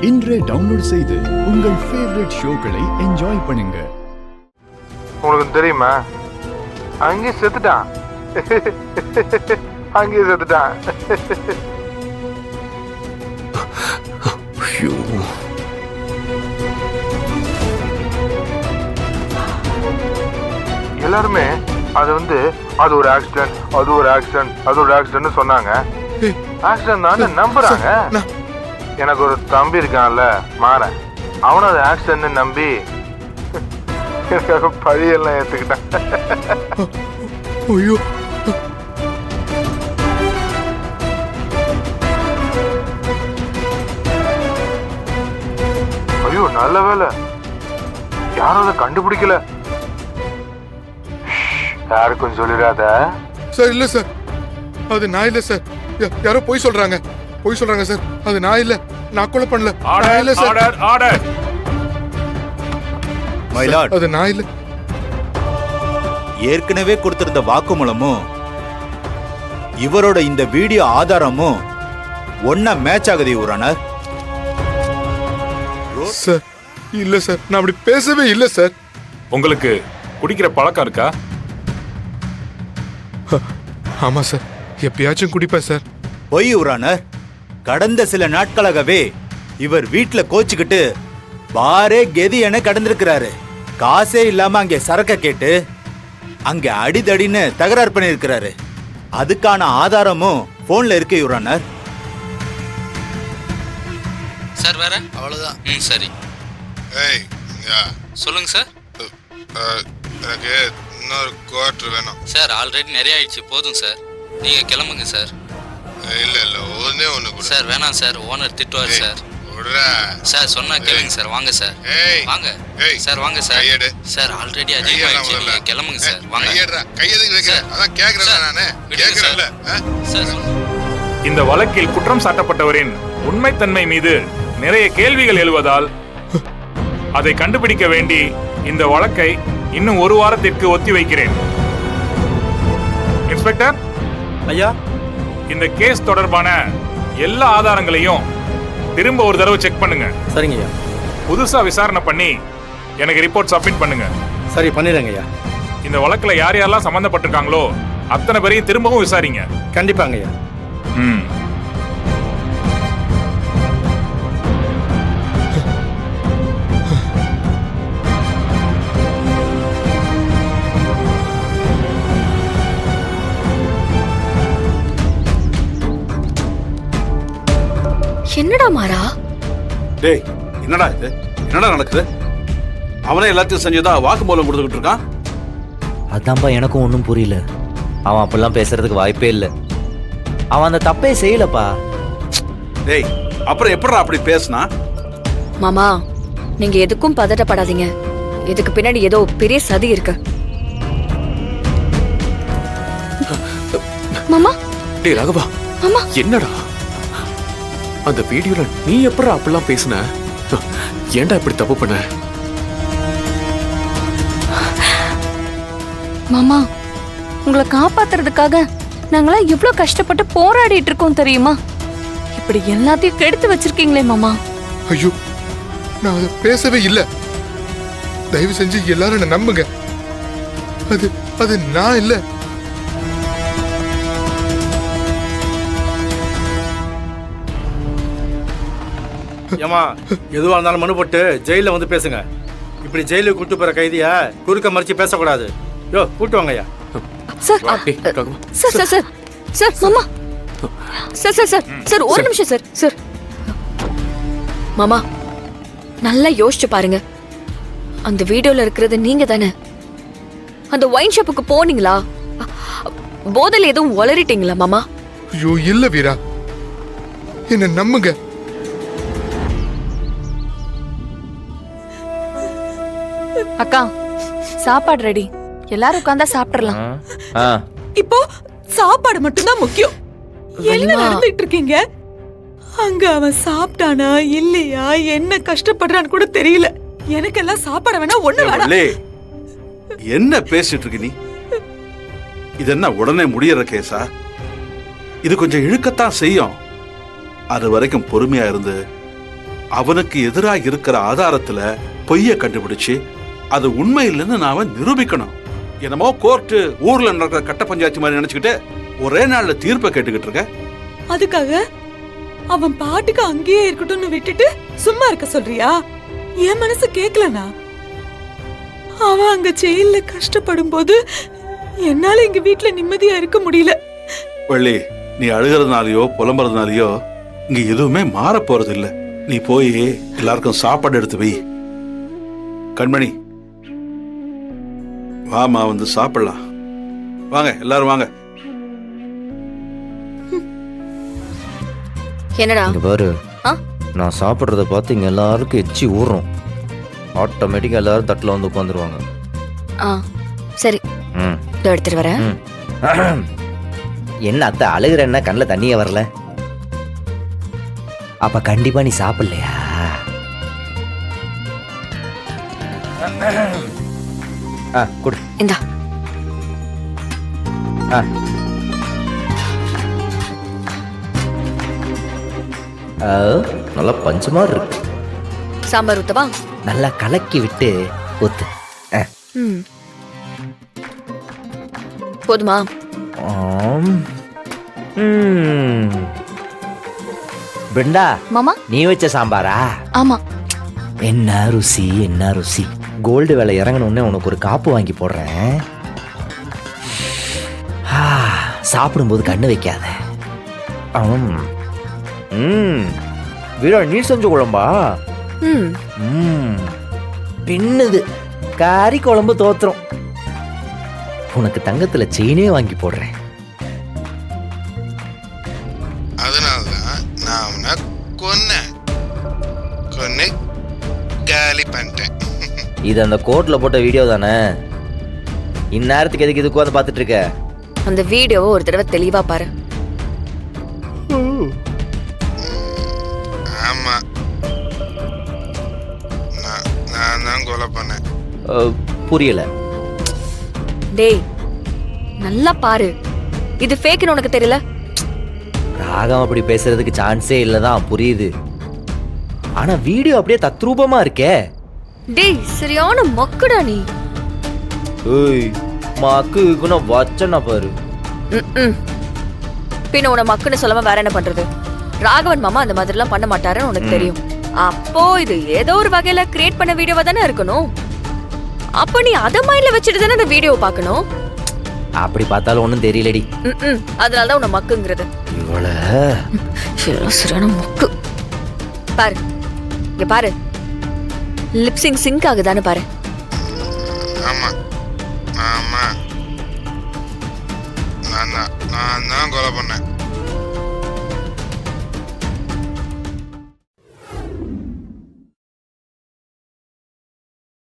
இன்றே டவுன்லோட் செய்து உங்கள் ஃபேவரட் ஷோக்களை என்ஜாய் பண்ணுங்க. உங்களுக்கு தெரியுமா, அங்கேயே செத்துட்டான். அங்கேயே செத்துட்டான். எல்லாருமே அது ஒரு ஆக்சிடென்ட், அது ஒரு ஆக்சிடென்ட், அது ஒரு ஆக்சிடென்ட் சொன்னாங்க. ஆக்சிடென்ட் தான் நம்புறாங்க. எனக்கு ஒரு தம்பி இருக்கான்ல மாறன், அவனும் அது ஆக்சிடென்ட் நம்பி எனக்காக பழியெல்லாம் ஏத்துக்கிட்டான். ஐயோ, ஐயோ நல்ல வேலை யாரும் அதை கண்டுபிடிக்கல. யாருக்கும் சொல்லிடாத சார். இல்ல சார், அது நான் இல்ல சார். யாரோ போய் சொல்றாங்க சார். அது நான் இல்ல, நான் கொலை பண்ணல. இல்ல சார், அது நான் இல்ல. ஏற்கனவே கொடுத்திருந்த வாக்குமூலமும் இவரோட இந்த வீடியோ ஆதாரமும் ஒன்னா மேட்ச் ஆகுது யுவரானர். சார் இல்ல சார், நான் அப்படி பேசவே இல்ல சார். உங்களுக்கு குடிக்கிற பழக்கம் இருக்கா? ஆமா சார், எப்பயாச்சும் குடிப்பேன் சார். பொய் யுவரானர். கடந்த சில நாட்களாகவே இவர் வீட்டுல கோச்சுக்கிட்டு பாரே கெதி என கடந்திருக்கிறாரு. காசே இல்லாம அங்கே சரக்க கேட்டு அங்க அடிதடின்னு தகராறு பண்ணிருக்கிறாரு. அதுக்கான ஆதாரமும் போன்ல இருக்கு யுவரானர். சார் வேற அவ்வளவுதான். சரி. ஏய், சொல்லுங்க சார். எனக்கு இன்னொரு குவார்டர் வேணும் சார். ஆல்ரெடி நிறைய ஆயிடுச்சு, போதும் சார். நீங்க கிளம்புங்க சார். இல்ல ஒண்ணே ஒண்ணு கொடு சார். வேணாம் சார், ஓனர் திட்டுவார் சார். சார் சொன்னா கேளுங்க சார். வாங்க சார், வாங்க சார், வாங்க சார். சார் ஆல்ரெடி அதிகமாயிடுச்சு, நீங்க கிளம்புங்க சார். வாங்க. கையெதுக்கு வைக்கிறேன்? அதான் கேக்குறேன் நானே. கேக்குறேன்ல. சார் இந்த வழக்கில் குற்றம் சாட்டப்பட்டவரின் உண்மைத்தன்மை மீது நிறைய கேள்விகள் எழுவதால் அதை கண்டுபிடிக்க வேண்டி இந்த வழக்கை இன்னும் ஒரு வாரத்திற்கு ஒத்தி வைக்கிறேன். இன்ஸ்பெக்டர் ஐயா, இந்த கேஸ் தொடர்பான எல்லா ஆதாரங்களையும் திரும்ப ஒரு தடவை செக் பண்ணுங்க. சரிங்க ஐயா. புதுசா விசாரணை பண்ணி எனக்கு ரிப்போர்ட் சப்மிட் பண்ணுங்க. சரி, பண்ணிடுங்க ஐயா. இந்த வழக்குல யார் யாரெல்லாம் சம்பந்தப்பட்டிருக்காங்களோ அத்தனை பேரையும் திரும்பவும் விசாரிங்க. கண்டிப்பாங்க ஐயா. என்னடா மாறா? டேய், என்னடா இது? என்னடா நடக்குது? அவனே எல்லாத்தையும் செஞ்சதா வாக்குமூலம் கொடுத்துக்கிட்டு இருக்கான். அதான்பா எனக்கும் ஒன்றும் புரியல. அவன் அப்படிலாம் பேசுறதுக்கு வாய்ப்பே இல்லை. அவன் அந்த தப்பே செய்யலப்பா. டேய், அப்புறம் எப்படிடா அப்படி பேசினா? மாமா, நீங்க எதுக்கும் பதட்டப்படாதீங்க. இதுக்கு பின்னாடி ஏதோ பெரிய சதி இருக்கு. மாமா. டேய் ராகவா, மாமா என்னடா அந்த வீடியோல நீ எப்படா அப்படிலாம் பேசுன? ஏன்டா இப்படி தப்பு பண்ண? மாமா, உங்களை காப்பாத்துறதுக்காக நாங்களாம் எவ்வளவு கஷ்டப்பட்டு போராடிட்டு இருக்கோம் தெரியுமா? இப்படி எல்லாத்தையும் கெடுத்து வச்சிருக்கீங்களே மாமா. ஐயோ, நான் அதை பேசவே இல்லை. தயவு செஞ்சு எல்லாரும் என்ன நம்புங்க. அது நான் இல்லை. ஏமா, எதுவா இருந்தாலும் மனு போட்டு ஜெயில வந்து பேசுங்க. இப்படி ஜெயிலுக்கு கூட்டு போற கைதிய குறுக்க மறிச்சு பேசக்கூடாது. யோ, கூட்டு வாங்க ஐயா. Sir sir sir sir sir மாமா, சார் சார் சார் சார் ஒரு நிமிஷம் சார். சார் மாமா, நல்லா யோசிச்சு பாருங்க. அந்த வீடியோல இருக்கிறது நீங்க தானே? அந்த ஒயின் ஷாப்புக்கு போனீங்களா? போதையில எதுவும் உளறிட்டீங்களா மாமா? ஐயோ இல்ல வீரா, என்ன நம்புங்க. அக்கா, சாப்பாடு ரெடி. எல்லாரும் உட்கார்ந்தா சாப்பிடலாம். இப்போ சாப்பாடு மட்டும்தான் முக்கியம். என்ன நடந்துட்டு இருக்கீங்க? அங்க அவன் சாப்பிட்டானா இல்லையா, என்ன கஷ்டப்படுறான்னு கூட தெரியல. எனக்கெல்லாம் சாப்பாடு வேணா, ஒண்ணு வேணாம். என்ன பேசிட்டு இருக்க நீ? இது என்ன உடனே முடியற கேஸா? இது கொஞ்சம் இழுக்கத்தான் செய்யும். அது வரைக்கும் பொறுமையா இருந்து அவனுக்கு எதிராக இருக்கிற ஆதாரத்துல பொய்ய கண்டுபிடிச்சு அது உண்மை இல்லைன்னு நாம நிரூபிக்கணும். என்னமோ கோர்ட்டு ஊர்ல நடக்கிற கட்ட பஞ்சாயத்து மாதிரி நினைச்சுக்கிட்டு ஒரே நாள்ல தீர்ப்பை கேட்டுக்கிட்டு இருக்க. அதுக்காக அவன் பாட்டுக்கு அங்கேயே இருக்கட்டும்னு விட்டுட்டு சும்மா இருக்க சொல்றியா? என் மனசு கேக்கலனா? அவன் அங்க ஜெயில கஷ்டப்படும் போது என்னால எங்க வீட்டுல நிம்மதியா இருக்க முடியல. வள்ளி, நீ அழுகிறதுனாலயோ புலம்புறதுனாலயோ இங்க எதுவுமே மாற போறது இல்ல. நீ போய் எல்லாருக்கும் சாப்பாடு எடுத்து வை. கண்மணி, வாமா, வந்து சாப்பிடலாம். வாங்க எல்லாரும் வாங்க. என்னடா பாரு, ஆ? நான் சாப்பிட்றத பார்த்து இங்க எல்லாருக்கும் எச்சி ஊறும். ஆட்டோமேட்டிக்கா எல்லாரும் தட்டில் வந்து உட்காந்துருவாங்க. ஆ சரி, ம் இதோ எடுத்துட்டு வரேன். ம். என்ன அத்தை அழுகிறேன்னா கண்ணில் தண்ணியே வரல? அப்ப கண்டிப்பா நீ சாப்பிடலையா? குடு. இந்தா. நல்லா பஞ்சு மாதிரி இருக்கு. சாம்பார் ஊத்தவா? நல்லா கலக்கி விட்டு ஊத்து. ம். போதுமா? பிருந்தா, மாமா நீ வச்ச சாம்பாரா? ஆமா. என்ன ருசி, என்ன ருசி. கோல்டு விலை இறங்கணும்னே உனக்கு ஒரு காப்பு வாங்கி போடுறேன். சாப்பிடும்போது கண்ணு வைக்காத. வீரா, நீ செஞ்ச குழம்பா? பின்னுது. கறி குழம்பு தோத்துரும். உனக்கு தங்கத்துல செயினே வாங்கி போடுறேன். அதனாலதான் நான் அவனை கொன்னு காலி பண்ணிட்டேன். இது அந்த கோர்ட்ல போட்ட வீடியோ தானே? இந்நேரத்துக்கு எதுக்கு இதுக்கு வந்து பார்த்துட்டு இருக்க? அந்த வீடியோவை ஒரு தடவை தெளிவா பாரு. ஆமா, நான் தான் கொலை பண்ணேன். புரியல. டேய், நல்லா பாரு. இது ஃபேக்னு உனக்கு தெரியல? ராகம் அப்படி பேசுறதுக்கு சான்ஸே இல்லதான், புரியுது. ஆனா வீடியோ அப்படியே தத்ரூபமா இருக்கே. டேய், சரியான மக்குடா நீ. ஏய், மக்குனா வச்சனா பாரு. பின்ன உன மக்குன்னு சொல்லாம வேற என்ன பண்றது? ராகவன் மாமா அந்த மாதிரி எல்லாம் பண்ண மாட்டாருன்னு உனக்கு தெரியும். அப்போ இது ஏதோ ஒரு வகையில கிரியேட் பண்ண வீடியோவா தானே இருக்கணும். அப்ப நீ அத மைண்ட்ல வச்சுட்டு தானே அந்த வீடியோ பார்க்கணும். அப்படி பார்த்தாலும் ஒண்ணும் தெரியலடி. அதனாலதான் உன்னை மக்குங்கிறது. சரியான மக்கு. பாரு, இங்க பாரு. லிப்சிங் சிங்க் ஆகுதான்னு பாரு. ஆமா ஆமா, நான் தான் கொலை பண்ணேன்.